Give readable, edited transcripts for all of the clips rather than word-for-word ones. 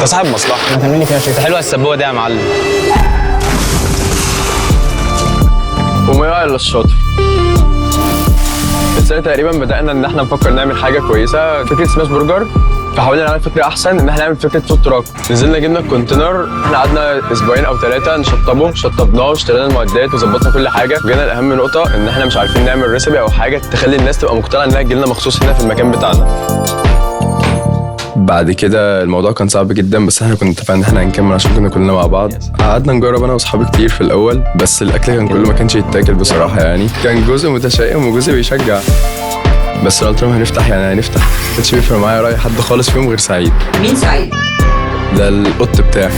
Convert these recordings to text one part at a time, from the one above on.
صاحب مصلحه، ما تعمل لي فيها شيء. حلوه السبوبه دي يا معلم. وما يقع الا الشاطر. السنه تقريبا بدانا ان احنا نفكر نعمل حاجه كويسه، فكره سماش برجر، فحاولنا نعمل فكره احسن ان احنا نعمل فكره فود تراك. نزلنا جبنا الكونتينر، احنا قعدنا اسبوعين او 3 نشطبه، شطبناه واشترينا المعدات وظبطنا كل حاجه. وجينا لاهم نقطه ان احنا مش عارفين نعمل ريسبي او حاجه تخلي الناس تبقى مقتنعه انها تجي لنا مخصوص هنا في المكان بتاعنا. بعد كده الموضوع كان صعب جدا، بس احنا كنا اتفقنا ان احنا هنكمل عشان كنا كلنا مع بعض. قعدنا نجرب انا واصحابي كتير في الاول، بس الاكل كان كله ما كانش يتاكل بصراحه. يعني كان جزء متشائم وجزء بيشجع، بس انا قلت لهم هنفتح يعني هنفتح. ما كانش بيفرق معايا راي حد خالص فيهم غير سعيد. مين سعيد؟ ده القط بتاعي.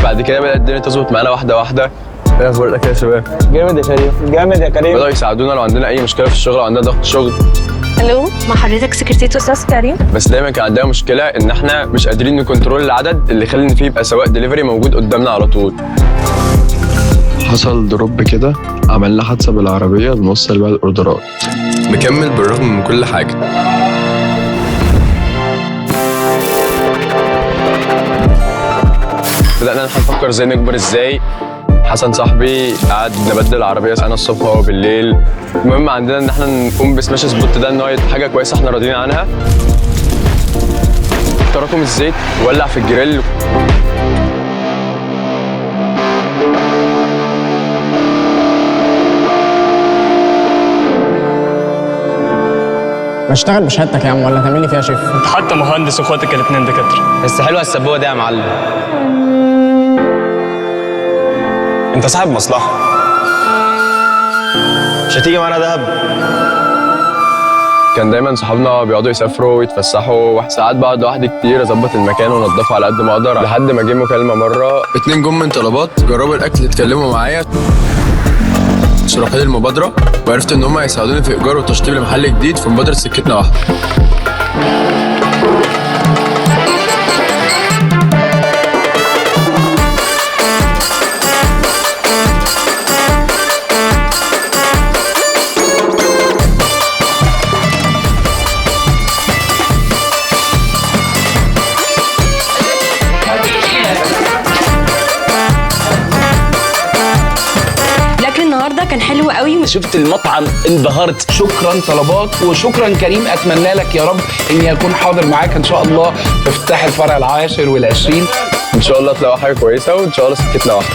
بعد كده بدأت الدنيا تظبط معانا واحده واحده. ايه اخبار الاكل يا شباب؟ جامد يا كريم، جامد يا كريم. بدأوا يساعدونا لو عندنا اي مشكله في الشغل او عندنا ضغط شغل. الو، مع حضرتك سكرتيرة استاذ كريم. بس دايما كان عندنا مشكله ان احنا مش قادرين نكنترول العدد اللي يخلي ان فيه يبقى سواق دليفري موجود قدامنا على طول. حصل دروب كده، عملنا حادثه بالعربيه بنوصل بقى الاوردرات. نكمل بالرغم من كل حاجه. بدأنا نفكر ازاي نكبر ازاي. حسن صاحبي قعد نبدل العربيه انا الصبح وهو بالليل. المهم عندنا ان احنا نقوم بسماش سبوت ده ان هو حاجه كويسه احنا راضيين عنها. تراكم الزيت ولع في الجريل. بشتغل بشهادتك يا عم ولا تعمل لي فيها شيف؟ انت حتى مهندس واخواتك الاثنين دكاتره. بس حلوه السبوبه دي يا معلم. انت صاحب مصلحه، مش هتيجي معانا دهب؟ كان دايما صحابنا بيقعدوا يسافروا ويتفسحوا، ساعات بقعد لوحدي كتير اظبط المكان وانضفه على قد ما اقدر، لحد ما جه مكالمه مره 2 جم من طلبات جربوا الاكل اتكلموا معايا، شرحوا لي المبادره وعرفت ان هم هيساعدوني في ايجار وتشطيب لمحل جديد في مبادره سكتنا واحده. النهارده كان حلو قوي. شفت المطعم انبهرت. شكرا طلبات وشكرا كريم، اتمنى لك يا رب اني اكون حاضر معاك ان شاء الله في افتتاح الفرع 10 وال20. ان شاء الله تلاقوا حاجه كويسه وان شاء الله سكتنا واحده.